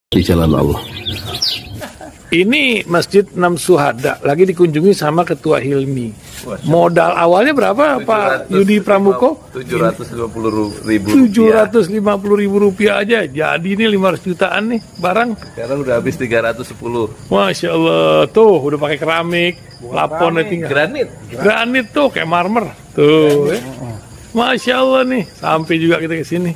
di jalan Allah. Ini Masjid Enam Syuhada lagi dikunjungi sama Ketua Hilmi. Modal awalnya berapa Pak Yudi Pramuko? 750.000 rupiah aja. Jadi ini 500 jutaan nih barang. Sekarang udah habis 310. Masya Allah, tuh udah pakai keramik, laponnya tinggal. Granit tuh kayak marmer. Tuh, Masya Allah nih, sampai juga kita ke sini.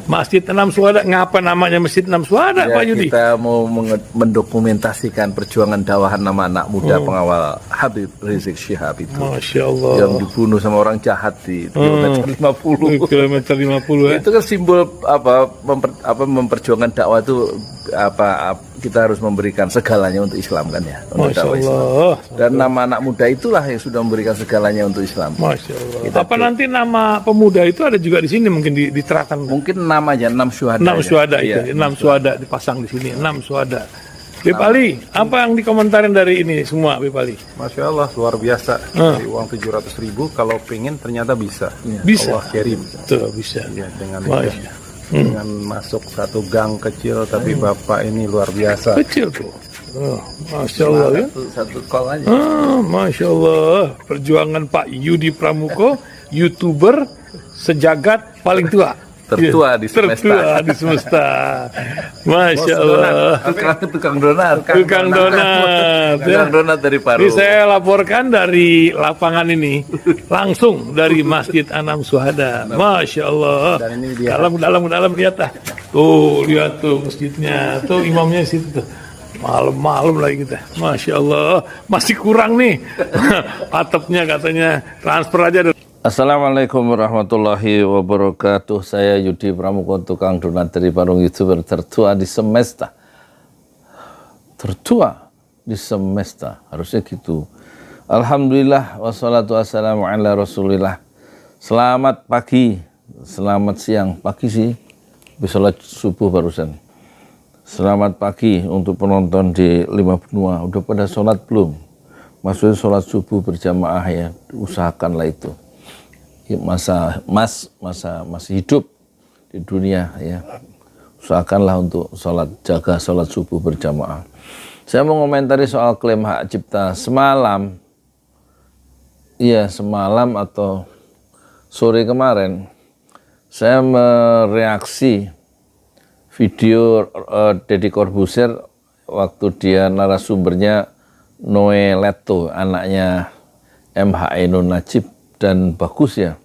Masjid Enam Syuhada, ngapa namanya Masjid Enam Syuhada, Ya, Pak Yudi? kita mau mendokumentasikan perjuangan dakwah nama anak muda pengawal Habib Rizik Syihab itu. Masya Allah. Yang dibunuh sama orang jahat di kilometer 50. Kilometer 50 ya. Itu kan simbol memperjuangkan dakwah itu kita harus memberikan segalanya untuk Islam kan ya. Untuk Masya dakwah Islam. Allah. Dan nama anak muda itulah yang sudah memberikan segalanya untuk Islam. Masya Allah. Apa nanti nama pemuda itu ada juga di sini mungkin diterapkan? Mungkin namanya 6 syuhada. 6 syuhada Iya, itu, 6 syuhada dipasang di sini, 6 syuhada. Beb Ali, apa yang dikomentarin dari ini semua, Beb Ali? Masya Allah, luar biasa. Dari uang 700.000, kalau pengen ternyata bisa. Bisa. Allah kirim. Tuh, bisa. Ya, dengan Masya. dengan masuk satu gang kecil, tapi Bapak ini luar biasa. Kecil tuh. Oh, Masya Allah ya. Satu call aja. Masya Allah. Perjuangan Pak Yudi Pramuko, YouTuber sejagat paling tua. Tertua di semesta. Tertua di semesta. Masya Allah. Tukang donat. Tukang donat. Tukang donat dari Paru. Ini saya laporkan dari lapangan ini, langsung dari Masjid Enam Syuhada. Masya Allah. Dan ini dia. Dalam lihat ah. Tuh, lihat tuh masjidnya. Tuh imamnya di situ tuh. Malam-malam lagi kita. Masya Allah. Masih kurang nih. Atapnya katanya transfer aja. Assalamualaikum warahmatullahi wabarakatuh. Saya Yudi Pramuko, tukang donat dari Parung, YouTuber tertua di semesta. Tertua di semesta, harusnya gitu. Alhamdulillah, wassalatu wassalamu ala rasulillah. Selamat pagi, selamat siang. Pagi sih, bisa sholat subuh barusan. Selamat pagi untuk penonton di 5 benua. Udah pada sholat belum? Maksudnya sholat subuh berjamaah ya, usahakanlah itu. Masih hidup di dunia ya, usahakanlah untuk jaga sholat subuh berjamaah. Saya mau komentari soal klaim hak cipta semalam atau sore kemarin saya mereaksi video Deddy Corbuzier waktu dia narasumbernya Noe Leto, anaknya MH Ainun Najib. Dan bagus ya,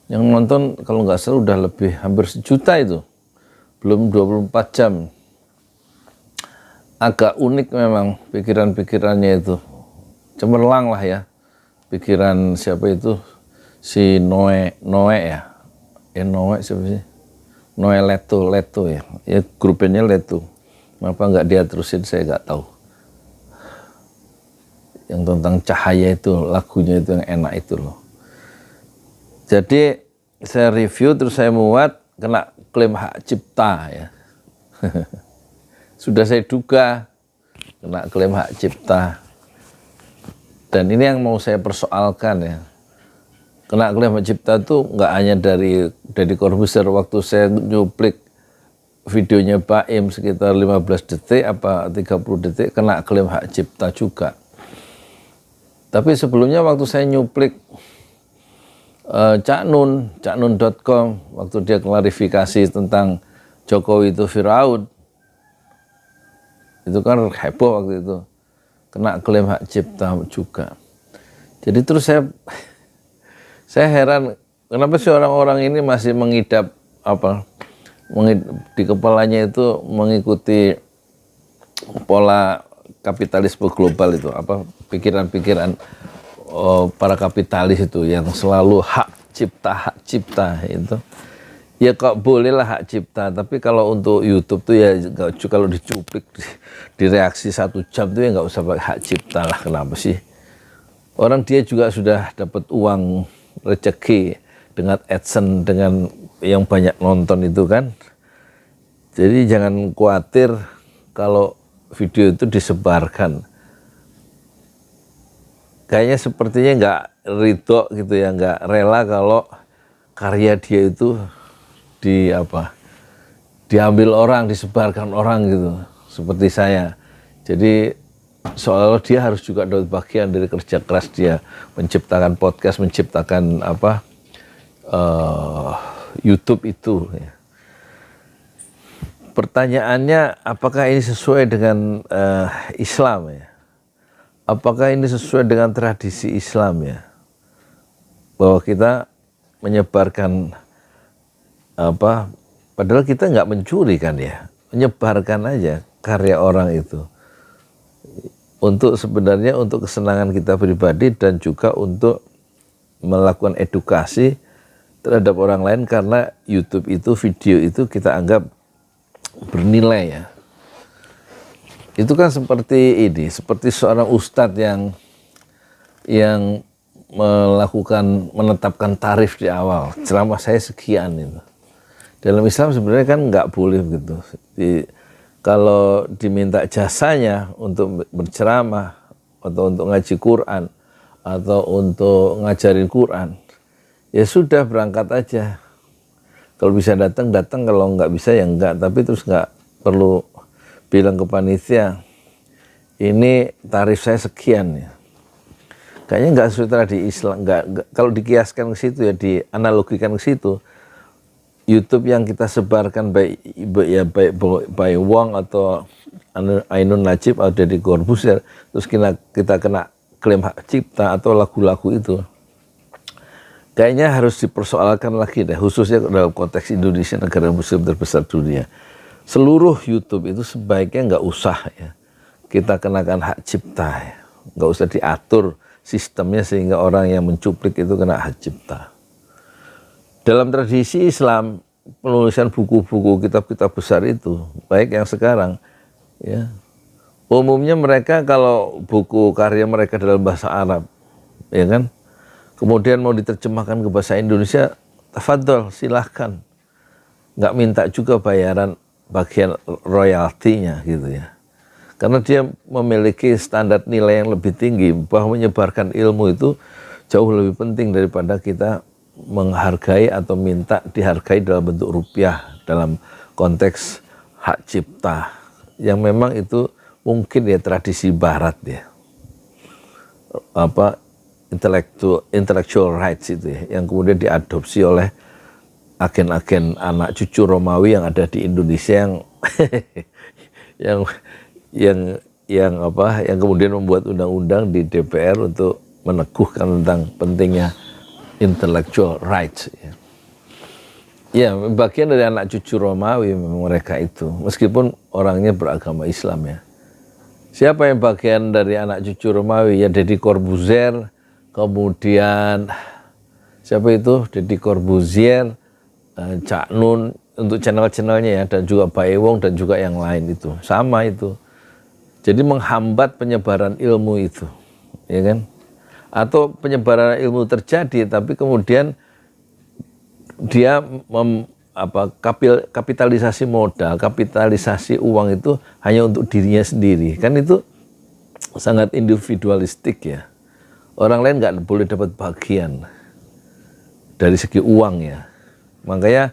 yang nonton kalau nggak salah udah lebih hampir 1 juta itu, belum 24 jam. Agak unik memang pikiran-pikirannya itu, cemerlang lah ya, pikiran siapa itu, si Noe ya, Noe siapa sih, Noe Leto ya, grupnya Leto, kenapa nggak dia terusin saya nggak tahu. Yang tentang cahaya itu, lagunya itu yang enak itu loh. Jadi saya review terus saya muat kena klaim hak cipta ya. Sudah saya duga kena klaim hak cipta. Dan ini yang mau saya persoalkan ya. Kena klaim hak cipta itu nggak hanya dari Corbuzier. Waktu saya nyuplik videonya Baim sekitar 15 detik apa 30 detik kena klaim hak cipta juga. Tapi sebelumnya waktu saya nyuplik caknun.com waktu dia klarifikasi tentang Jokowi itu Firaun, itu kan heboh waktu itu, kena klaim hak cipta juga. Jadi terus saya heran kenapa sih orang-orang ini masih mengidap di kepalanya itu mengikuti pola kapitalisme global itu, pikiran-pikiran para kapitalis itu yang selalu hak cipta itu. Ya kok bolehlah hak cipta, tapi kalau untuk YouTube tuh ya kalau dicuplik direaksi 1 jam tuh ya nggak usah pakai hak cipta lah. Kenapa sih? Orang dia juga sudah dapat uang rezeki dengan AdSense, dengan yang banyak nonton itu kan. Jadi jangan khawatir kalau video itu disebarkan. Kayaknya sepertinya nggak ridho gitu ya, nggak rela kalau karya dia itu diambil orang, disebarkan orang gitu, seperti saya. Jadi seolah-olah dia harus juga dapat bagian dari kerja keras dia menciptakan podcast, menciptakan YouTube itu. Ya. Pertanyaannya, apakah ini sesuai dengan Islam ya? Apakah ini sesuai dengan tradisi Islam ya? Bahwa kita menyebarkan padahal kita nggak mencuri kan ya, menyebarkan aja karya orang itu untuk sebenarnya untuk kesenangan kita pribadi dan juga untuk melakukan edukasi terhadap orang lain, karena YouTube itu, video itu kita anggap bernilai ya. Itu kan seperti seperti seorang ustadz yang menetapkan tarif di awal, ceramah saya sekian itu. Dalam Islam sebenarnya kan nggak boleh begitu. Kalau diminta jasanya untuk berceramah atau untuk ngaji Quran atau untuk ngajarin Quran, ya sudah berangkat aja. Kalau bisa datang, kalau nggak bisa ya enggak. Tapi terus nggak perlu bilang ke panitia, ini tarif saya sekian ya. Kayaknya nggak sesuai tradisi Islam. Kalau dikiaskan ke situ ya, dianalogikan ke situ, YouTube yang kita sebarkan baik by Wong atau Ainun Najib atau Deddy Corbuzier, terus kita kena klaim hak cipta atau lagu-lagu itu, kayaknya harus dipersoalkan lagi deh, khususnya dalam konteks Indonesia, negara muslim terbesar dunia. Seluruh YouTube itu sebaiknya nggak usah ya kita kenakan hak cipta ya, nggak usah diatur sistemnya sehingga orang yang mencuplik itu kena hak cipta. Dalam tradisi Islam, penulisan buku-buku, kitab-kitab besar itu, baik yang sekarang, ya, umumnya mereka kalau buku karya mereka dalam bahasa Arab, ya kan, kemudian mau diterjemahkan ke bahasa Indonesia, tafadhol, silahkan, nggak minta juga bayaran bagian royaltinya gitu ya, karena dia memiliki standar nilai yang lebih tinggi, bahwa menyebarkan ilmu itu jauh lebih penting daripada kita menghargai atau minta dihargai dalam bentuk rupiah dalam konteks hak cipta yang memang itu mungkin ya tradisi barat ya, intellectual rights itu ya, yang kemudian diadopsi oleh agen-agen anak cucu Romawi yang ada di Indonesia yang kemudian membuat undang-undang di DPR untuk meneguhkan tentang pentingnya intellectual rights ya. Ya, bagian dari anak cucu Romawi mereka itu, meskipun orangnya beragama Islam ya. Siapa yang bagian dari anak cucu Romawi? Ya Deddy Corbuzier, kemudian siapa itu? Deddy Corbuzier, Cak Nun untuk channel-channelnya ya, dan juga Bae Wong dan juga yang lain itu. Sama itu. Jadi menghambat penyebaran ilmu itu, ya kan? Atau penyebaran ilmu terjadi, tapi kemudian dia kapitalisasi modal, kapitalisasi uang itu hanya untuk dirinya sendiri. Kan itu sangat individualistik ya. Orang lain nggak boleh dapat bagian dari segi uang ya. Makanya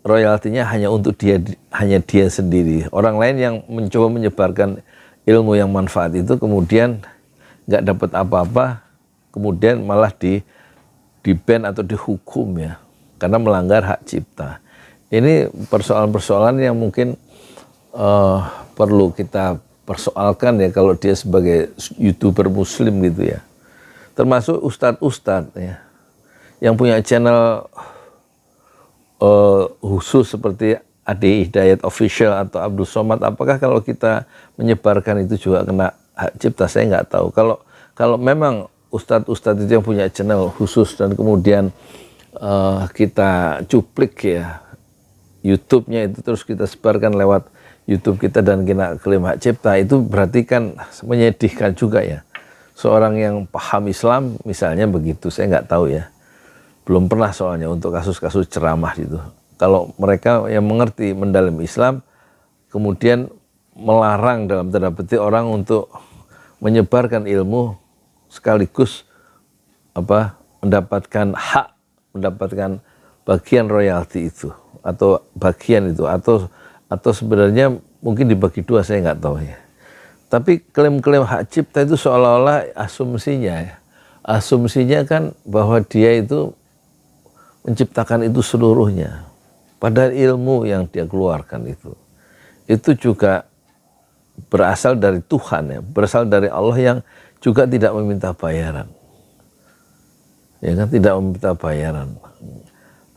royaltinya hanya untuk dia sendiri. Orang lain yang mencoba menyebarkan ilmu yang manfaat itu kemudian nggak dapat apa-apa, kemudian malah di-ban atau dihukum ya, karena melanggar hak cipta. Ini persoalan-persoalan yang mungkin perlu kita persoalkan ya kalau dia sebagai YouTuber muslim gitu ya. Termasuk ustadz-ustadz ya, yang punya channel khusus seperti Ade Hidayat Official atau Abdul Somad, apakah kalau kita menyebarkan itu juga kena hak cipta? Saya nggak tahu. Kalau memang ustadz-ustadz itu yang punya channel khusus dan kemudian kita cuplik ya YouTube-nya itu, terus kita sebarkan lewat YouTube kita dan kena klaim hak cipta, itu berarti kan menyedihkan juga ya. Seorang yang paham Islam misalnya begitu, saya nggak tahu ya. Belum pernah soalnya untuk kasus-kasus ceramah gitu. Kalau mereka yang mengerti mendalam Islam kemudian melarang dalam tanda petik orang untuk menyebarkan ilmu sekaligus mendapatkan hak, mendapatkan bagian royalti itu atau bagian itu atau atau sebenarnya mungkin dibagi dua, saya nggak tahu ya. Tapi klaim-klaim hak cipta itu seolah-olah asumsinya ya. Asumsinya kan bahwa dia itu menciptakan itu seluruhnya. Padahal ilmu yang dia keluarkan itu juga berasal dari Tuhan ya, berasal dari Allah yang juga tidak meminta bayaran. Ya kan, tidak meminta bayaran.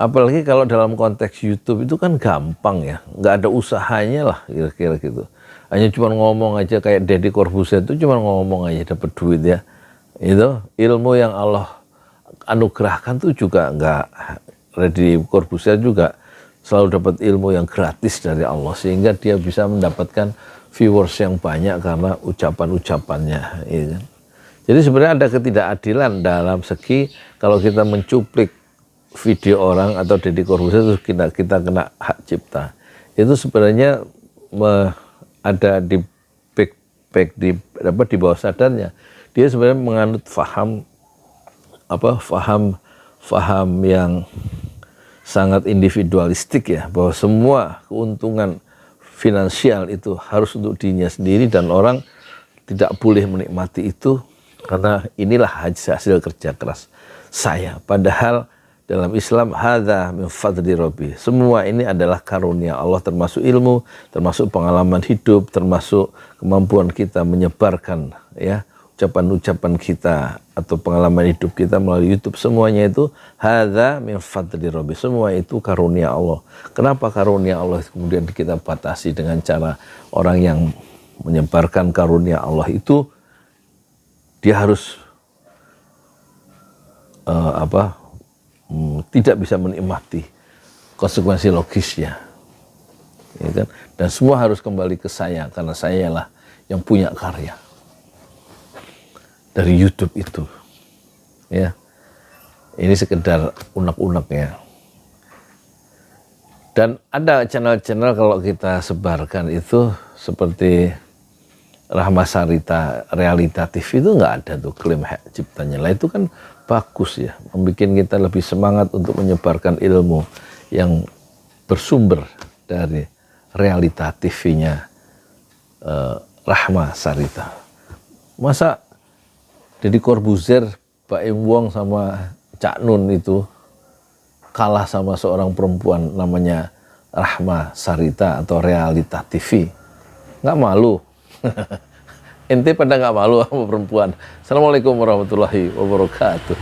Apalagi kalau dalam konteks YouTube itu kan gampang ya, nggak ada usahanya lah kira-kira gitu. Hanya cuma ngomong aja kayak Deddy Corbuzier itu cuma ngomong aja dapat duit ya. Itu ilmu yang Allah anugerahkan tuh juga nggak, Deddy Corbuzier juga selalu dapat ilmu yang gratis dari Allah sehingga dia bisa mendapatkan viewers yang banyak karena ucapan-ucapannya. Ya kan? Jadi sebenarnya ada ketidakadilan dalam segi kalau kita mencuplik video orang atau Deddy Corbuzier itu kita kena hak cipta. Itu sebenarnya ada di di bawah sadarnya. Dia sebenarnya menganut faham yang sangat individualistik ya, bahwa semua keuntungan finansial itu harus untuk dirinya sendiri dan orang tidak boleh menikmati itu karena inilah hasil kerja keras saya. Padahal dalam Islam hadza min fadli rabbi. Semua ini adalah karunia Allah, termasuk ilmu, termasuk pengalaman hidup, termasuk kemampuan kita menyebarkan ya ucapan-ucapan kita atau pengalaman hidup kita melalui YouTube. Semuanya itu hadza min fadli rabbi. Semua itu karunia Allah. Kenapa karunia Allah kemudian kita batasi dengan cara orang yang menyebarkan karunia Allah itu dia harus tidak bisa menikmati konsekuensi logisnya, ya kan? Dan semua harus kembali ke saya karena saya lah yang punya karya dari YouTube itu, ya. Ini sekedar unek-unek ya. Dan ada channel-channel kalau kita sebarkan itu seperti Rahma Sarita Realita TV itu nggak ada tuh klaim hak ciptanya. Lah itu kan bagus ya, membuat kita lebih semangat untuk menyebarkan ilmu yang bersumber dari Realita TV-nya Rahma Sarita. Masa Deddy Corbuzier, Pak Im Wong sama Cak Nun itu kalah sama seorang perempuan namanya Rahma Sarita atau Realita TV? Nggak malu? Ente pada nggak malu sama perempuan. Assalamualaikum warahmatullahi wabarakatuh.